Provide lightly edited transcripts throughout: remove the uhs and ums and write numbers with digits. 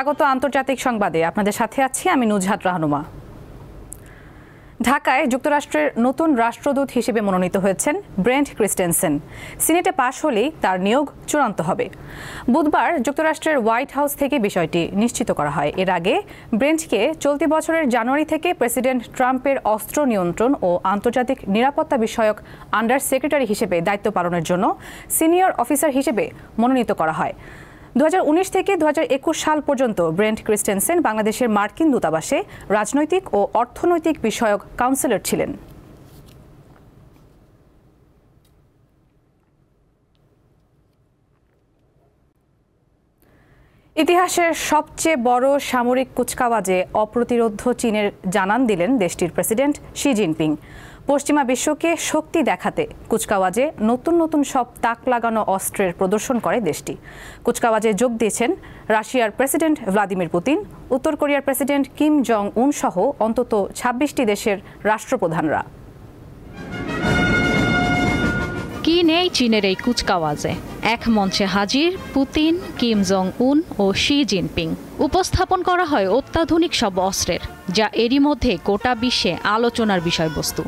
স্বাগত আন্তর্জাতিক সংবাদে। আপনাদের সাথে আছি আমি নুজহাত রাহনুমা। ঢাকায় যুক্তরাষ্ট্রের নতুন রাষ্ট্রদূত হিসেবে মনোনীত হয়েছেন ব্রেন্ট ক্রিস্টেনসেন। সিনেটে পাশ হলেই তার নিয়োগ চূড়ান্ত হবে। বুধবার যুক্তরাষ্ট্রের হোয়াইট হাউস থেকে বিষয়টি নিশ্চিত করা হয়। এর আগে ব্রেন্টকে চলতি বছরের জানুয়ারি থেকে প্রেসিডেন্ট ট্রাম্পের অস্ত্র নিয়ন্ত্রণ ও আন্তর্জাতিক নিরাপত্তা বিষয়ক আন্ডার সেক্রেটারি হিসেবে দায়িত্ব পালনের জন্য সিনিয়র অফিসার হিসেবে মনোনীত করা হয়। 2019 থেকে 2021 সাল পর্যন্ত ব্রেন্ট ক্রিস্টেনসেন বাংলাদেশের মার্কিন দূতাবাসে রাজনৈতিক ও অর্থনৈতিক বিষয়ক কাউন্সিলর ছিলেন। ইতিহাসের সবচেয়ে বড় সামরিক কুচকাওয়াজে অপ্রতিরোধ্য চীনের জানান দিলেন দেশটির প্রেসিডেন্ট শি জিনপিং। পশ্চিমা বিশ্বকে শক্তি দেখাতে কুচকাওয়াজে নতুন নতুন সব তাক লাগানো অস্ত্রের প্রদর্শন করে দেশটি। কুচকাওয়াজে যোগ দিয়েছেন রাশিয়ার প্রেসিডেন্ট ভ্লাদিমির পুতিন, উত্তর কোরিয়ার প্রেসিডেন্ট কিম জং উন সহ অন্তত 26টি দেশের রাষ্ট্রপ্রধানরা। কি নেই চীনের এই কুচকাওয়াজে? এক মঞ্চে হাজির পুতিন, কিম জং উন ও শি জিনপিং। উপস্থাপন করা হয় অত্যাধুনিক সব অস্ত্রের, যা এরই মধ্যে গোটা বিশ্বে আলোচনার বিষয়বস্তু।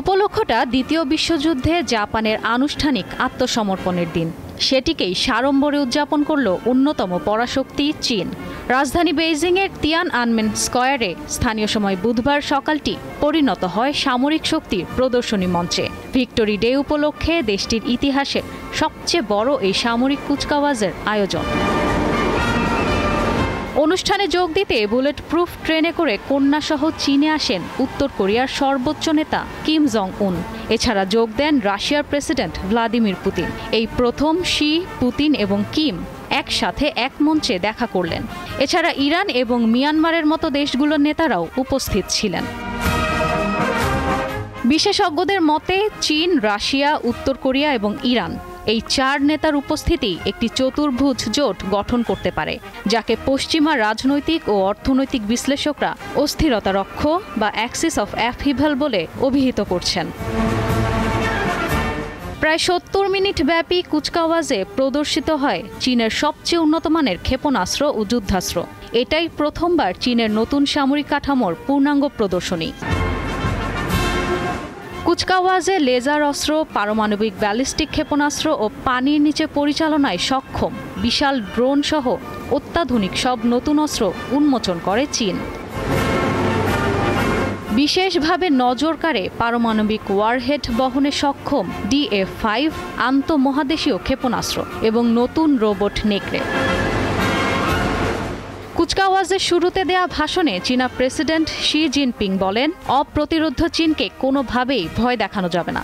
উপলক্ষটা দ্বিতীয় বিশ্বযুদ্ধে জাপানের আনুষ্ঠানিক আত্মসমর্পণের দিন। সেটিকেই সাড়ম্বরে উদযাপন করল অন্যতম পরাশক্তি চীন। রাজধানী বেইজিংয়ের তিয়ান আনমেন স্কয়ারে স্থানীয় সময় বুধবার সকালটি পরিণত হয় সামরিক শক্তির প্রদর্শনী মঞ্চে। ভিক্টোরি ডে উপলক্ষে দেশটির ইতিহাসে সবচেয়ে বড় এই সামরিক কুচকাওয়াজের আয়োজন। অনুষ্ঠানে যোগ দিতে বুলেট প্রুফ ট্রেনে করে কন্যাসহ চীনে আসেন উত্তর কোরিয়ার সর্বোচ্চ নেতা কিম জং উন। এছাড়া যোগ দেন রাশিয়ার প্রেসিডেন্ট ভ্লাদিমির পুতিন। এই প্রথম শি, পুতিন এবং কিম একসাথে এক মঞ্চে দেখা করলেন। এছাড়া ইরান এবং মিয়ানমারের মতো দেশগুলোর নেতারাও উপস্থিত ছিলেন। বিশেষজ্ঞদের মতে চীন, রাশিয়া, উত্তর কোরিয়া এবং ইরান এই চার নেতার উপস্থিতি একটি চতুর্ভুজ জোট গঠন করতে পারে, যাকে পশ্চিমা রাজনৈতিক ও অর্থনৈতিক বিশ্লেষকরা অস্থিরতা রক্ষ বা অ্যাক্সিস অফ অ্যাপহিভাল বলে অভিহিত করছেন। প্রায় 70 মিনিট ব্যাপী কুচকাওয়াজে প্রদর্শিত হয় চীনের সবচেয়ে উন্নত মানের ক্ষেপণাস্ত্র ও যুদ্ধাস্ত্র। এটাই প্রথমবার চীনের নতুন সামরিক কাঠামোর পূর্ণাঙ্গ প্রদর্শনী। কুচকাওয়াজে লেজার অস্ত্র, পারমাণবিক ব্যালিস্টিক ক্ষেপণাস্ত্র ও পানির নিচে পরিচালনায় সক্ষম বিশাল ড্রোন সহ অত্যাধুনিক সব নতুন অস্ত্র উন্মোচন করে চীন। বিশেষভাবে নজর কাড়ে পারমাণবিক ওয়ারহেড বহনে সক্ষম DF-5 আন্তঃমহাদেশীয় ক্ষেপণাস্ত্র এবং নতুন রোবট নেকড়ে। কুচকাওয়াজের শুরুতে দেয়া ভাষণে চীনা প্রেসিডেন্ট শি জিনপিং বলেন, অপ্রতিরোধ্য চীনকে কোনোভাবেই ভয় দেখানো যাবে না।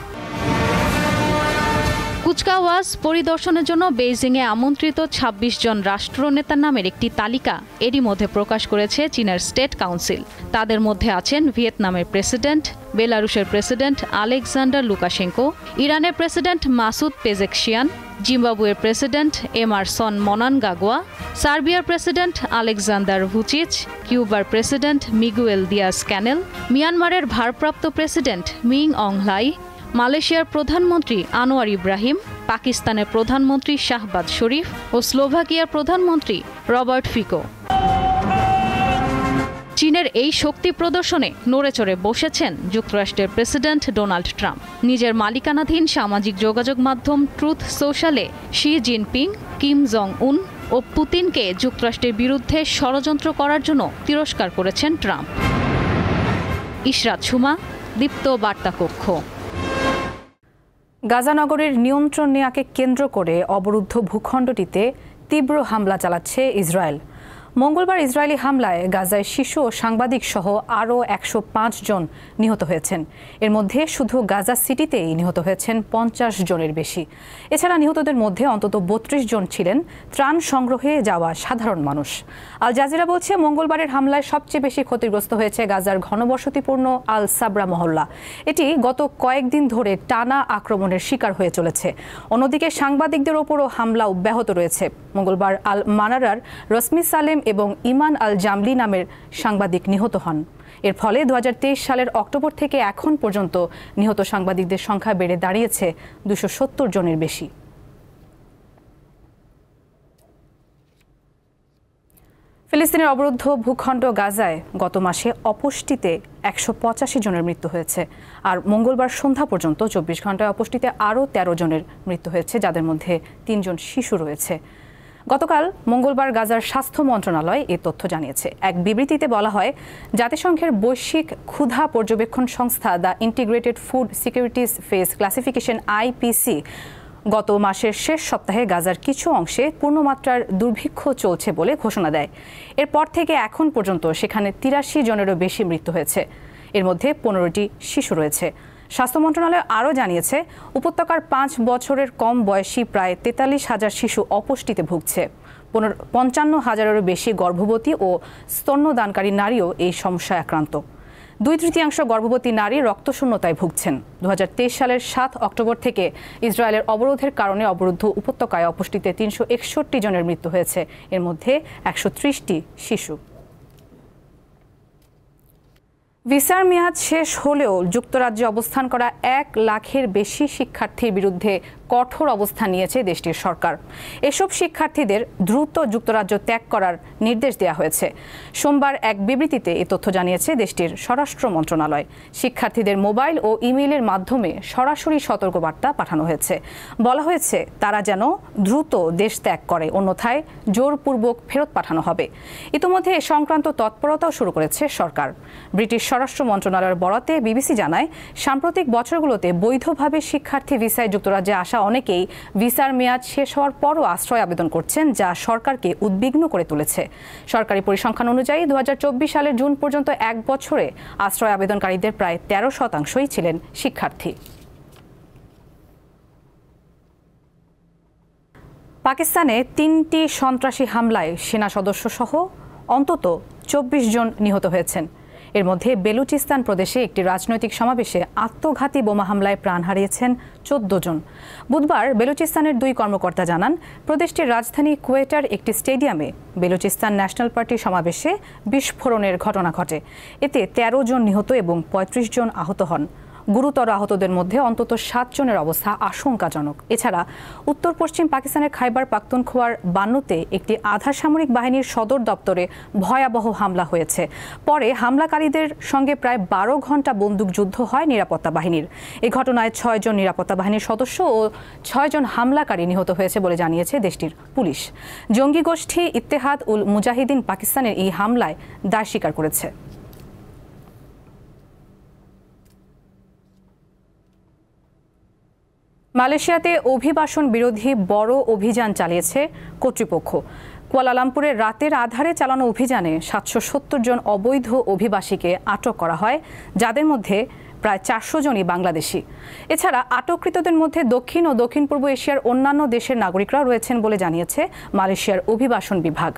কুচকাওয়াজ পরিদর্শনের জন্য বেইজিংয়ে আমন্ত্রিত 26 জন রাষ্ট্রনেতার নামের একটি তালিকা এরই মধ্যে প্রকাশ করেছে চীনের স্টেট কাউন্সিল। তাদের মধ্যে আছেন ভিয়েতনামের প্রেসিডেন্ট, বেলারুশের প্রেসিডেন্ট আলেকজান্ডার লুকাশেঙ্কো, ইরানের প্রেসিডেন্ট মাসুদ পেজেকশিয়ান, জিম্বাবুয়ের প্রেসিডেন্ট এমারসন মনানগাগোয়া, সার্বিয়ার প্রেসিডেন্ট আলেকজান্ডার ভুচিচ, কিউবার প্রেসিডেন্ট মিগুয়েল দিয়াজ ক্যানেল, মিয়ানমারের ভারপ্রাপ্ত প্রেসিডেন্ট মিং অং হ্লাই, মালয়েশিয়ার প্রধানমন্ত্রী আনোয়ার ইব্রাহিম, পাকিস্তানের প্রধানমন্ত্রী শাহবাজ শরীফ ও স্লোভাকিয়ার প্রধানমন্ত্রী রবার্ট ফিকো। চীনের এই শক্তি প্রদর্শনে নড়েচড়ে বসেছেন যুক্তরাষ্ট্রের প্রেসিডেন্ট ডোনাল্ড ট্রাম্প। নিজের মালিকানাধীন সামাজিক যোগাযোগ মাধ্যম ট্রুথ সোশ্যালে Xi Jinping, Kim Jong Un ও পুতিনকে যুক্তরাষ্ট্রের বিরুদ্ধে ষড়যন্ত্র করার জন্য তিরস্কার করেছেন ট্রাম্প। ইশরাত সুমা, দীপ্ত বার্তা কক্ষ। গাজা নগরীর নিয়ন্ত্রণ নেয়াকে কেন্দ্র করে অবরুদ্ধ ভূখণ্ডটিতে তীব্র হামলা চালাচ্ছে ইসরায়েল। মঙ্গলবার ইসরায়েলি হামলায় গাজায় শিশু ও সাংবাদিক সহ আরও 105 জন নিহত হয়েছেন। এর মধ্যে শুধু গাজা সিটিতেই নিহত হয়েছেন 50 জনের বেশি। এছাড়া নিহতদের মধ্যে অন্তত 32 জন ছিলেন ত্রাণ সংগ্রহে যাওয়া সাধারণ মানুষ। আল জাজিরা বলছে, মঙ্গলবারের হামলায় সবচেয়ে বেশি ক্ষতিগ্রস্ত হয়েছে গাজার ঘনবসতিপূর্ণ আল সাবরা মহল্লা। এটি গত কয়েকদিন ধরে টানা আক্রমণের শিকার হয়ে চলেছে। অন্যদিকে সাংবাদিকদের ওপরও হামলা অব্যাহত রয়েছে। মঙ্গলবার আল মানারার রসমি সালেম এবং ইমান আল জামলি নামের সাংবাদিক নিহত হন। এর ফলে 2023 সালের অক্টোবর থেকে এখন পর্যন্ত নিহত সাংবাদিকদের সংখ্যা বেড়ে দাঁড়িয়েছে 270 জনের বেশি। ফিলিস্তিনের অবরুদ্ধ ভূখণ্ড গাজায় গত মাসে অপুষ্টিতে 185 জনের মৃত্যু হয়েছে। আর মঙ্গলবার সন্ধ্যা পর্যন্ত 24 ঘন্টায় অপুষ্টিতে আরও 13 জনের মৃত্যু হয়েছে, যাদের মধ্যে 3 জন শিশু রয়েছে। গতকাল মঙ্গলবার গাজার স্বাস্থ্য মন্ত্রণালয় এই তথ্য জানিয়েছে। এক বিবৃতিতে বলা হয়, জাতিসংঘের বৈশ্বিক ক্ষুধা পর্যবেক্ষণ সংস্থা the integrated food securities face classification IPC গত মাসের শেষ সপ্তাহে গাজার কিছু অংশে পূর্ণমাত্রার দুর্ভিক্ষ চলছে বলে ঘোষণা দেয়। এরপর থেকে এখন পর্যন্ত সেখানে 83 জনেরও বেশি মৃত্যু হয়েছে। এর মধ্যে 15টি শিশু রয়েছে। স্বাস্থ্য মন্ত্রণালয় আরও জানিয়েছে, উপত্যকার 5 বছরের কম বয়সী প্রায় 43,000 শিশু অপুষ্টিতে ভুগছে। 55,000-এরও বেশি গর্ভবতী ও স্তন্যদানকারী নারীও এই সমস্যায় আক্রান্ত। 2/3 গর্ভবতী নারী রক্তশূন্যতায় ভুগছেন। 2023 সালের 7 অক্টোবর থেকে ইসরায়েলের অবরোধের কারণে অবরুদ্ধ উপত্যকায় অপুষ্টিতে 361 জনের মৃত্যু হয়েছে, এর মধ্যে 130টি শিশু। ভিসার মেয়াদ শেষ হলেও যুক্তরাজ্যে অবস্থান করা 1 লাখের বেশি শিক্ষার্থীর বিরুদ্ধে কঠোর অবস্থান নিয়েছে দেশটির সরকার। এসব শিক্ষার্থীদের দ্রুত যুক্তরাজ্য ত্যাগ করার নির্দেশ দেওয়া হয়েছে। সোমবার এক বিবৃতিতে এই তথ্য জানিয়েছে দেশটির স্বরাষ্ট্র মন্ত্রণালয়। শিক্ষার্থীদের মোবাইল ও ইমেইলের মাধ্যমে সরাসরি সতর্কবার্তা পাঠানো হয়েছে। বলা হয়েছে তারা যেন দ্রুত দেশ ত্যাগ করে, অন্যথায় জোরপূর্বক ফেরত পাঠানো হবে। ইতিমধ্যে এ সংক্রান্ত তৎপরতাও শুরু করেছে সরকার। ব্রিটিশ স্বরাষ্ট্র মন্ত্রণালয়ের বরাতে বিবিসি জানায়, সাম্প্রতিক বছরগুলোতে বৈধভাবে শিক্ষার্থী ভিসায় যুক্তরাজ্যে আসা অনেকেই ভিসার মেয়াদ শেষ হওয়ার পরও আশ্রয় আবেদন করছেন, যা সরকারকে উদ্বিগ্ন করে তুলেছে। সরকারি পরিসংখ্যান অনুযায়ী 2024 সালের জুন পর্যন্ত 1 বছরে আশ্রয় আবেদনকারীদের প্রায় 13% ছিলেন শিক্ষার্থী। পাকিস্তানে 3টি সন্ত্রাসী হামলায় সেনা সদস্য সহ অন্তত 24 জন নিহত হয়েছেন। এর মধ্যে বেলুচিস্তান প্রদেশে একটি রাজনৈতিক সমাবেশে আত্মঘাতী বোমা হামলায় প্রাণ হারিয়েছেন 14 জন। বুধবার বেলুচিস্তানের 2 কর্মকর্তা জানান, প্রদেশটির রাজধানী কোয়েটার একটি স্টেডিয়ামে বেলুচিস্তান ন্যাশনাল পার্টির সমাবেশে বিস্ফোরণের ঘটনা ঘটে। এতে 13 জন নিহত এবং 35 জন আহত হন। গুরুতর আহতদের মধ্যে অন্তত 7 জনের অবস্থা আশঙ্কাজনক। এছাড়া উত্তর পশ্চিম পাকিস্তানের খাইবার পাখতুনখোয়ার বান্নুতে একটি আধা সামরিক বাহিনীর সদর দপ্তরে ভয়াবহ হামলা হয়েছে। পরে হামলাকারীদের সঙ্গে প্রায় 12 ঘন্টা বন্দুকযুদ্ধ হয় নিরাপত্তা বাহিনীর। এই ঘটনায় 6 জন নিরাপত্তা বাহিনীর সদস্য ও 6 জন হামলাকারী নিহত হয়েছে বলে জানিয়েছে দেশটির পুলিশ। জঙ্গি গোষ্ঠী ইত্তেহাদ উল মুজাহিদিন পাকিস্তানের এই হামলায় দায় স্বীকার করেছে। মালয়েশিয়াতে অভিবাসন বিরোধী বড় অভিযান চালিয়েছে কর্তৃপক্ষ। কুয়ালালামপুরের রাতের আধারে চালানো অভিযানে 770 জন অবৈধ অভিবাসীকে আটক করা হয়, যাদের মধ্যে প্রায় 400 জনই বাংলাদেশি। এছাড়া আটককৃতদের মধ্যে দক্ষিণ ও দক্ষিণ পূর্ব এশিয়ার অন্যান্য দেশের নাগরিকরাও রয়েছেন বলে জানিয়েছে মালয়েশিয়ার অভিবাসন বিভাগ।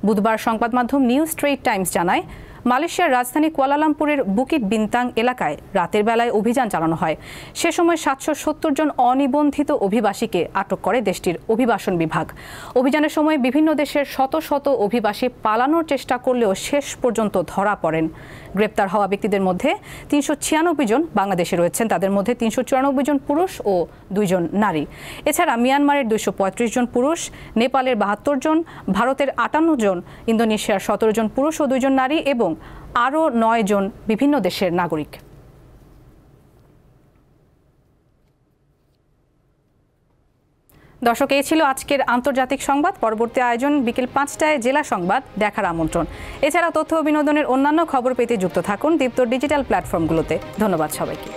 বুধবার সংবাদ মাধ্যম নিউ স্ট্রেইট টাইমস জানায়, মালয়েশিয়ার রাজধানী কুয়ালালামপুরের বুকিট বিন্তাং এলাকায় রাতের বেলায় অভিযান চালানো হয়। সে সময় 770 জন অনিবন্ধিত অভিবাসীকে আটক করে দেশটির অভিবাসন বিভাগ। অভিযানের সময় বিভিন্ন দেশের শত শত অভিবাসী পালানোর চেষ্টা করলেও শেষ পর্যন্ত ধরা পড়েন। গ্রেপ্তার হওয়া ব্যক্তিদের মধ্যে 396 জন বাংলাদেশে রয়েছেন, তাদের মধ্যে 394 জন পুরুষ ও 2 জন নারী। এছাড়া মিয়ানমারের 235 জন পুরুষ, নেপালের 72 জন, ভারতের 58 জন, ইন্দোনেশিয়ার 17 জন পুরুষ ও 2 জন নারী এবং আরও 9 জন বিভিন্ন দেশের নাগরিক। দর্শক, এই ছিল আজকের আন্তর্জাতিক সংবাদ। পরবর্তী আয়োজন বিকেল 5টায় জেলা সংবাদ দেখার আমন্ত্রণ। এছাড়া তথ্য ও বিনোদনের অন্যান্য খবর পেতে যুক্ত থাকুন দীপ্তর ডিজিটাল প্ল্যাটফর্মগুলোতে। ধন্যবাদ সবাইকে।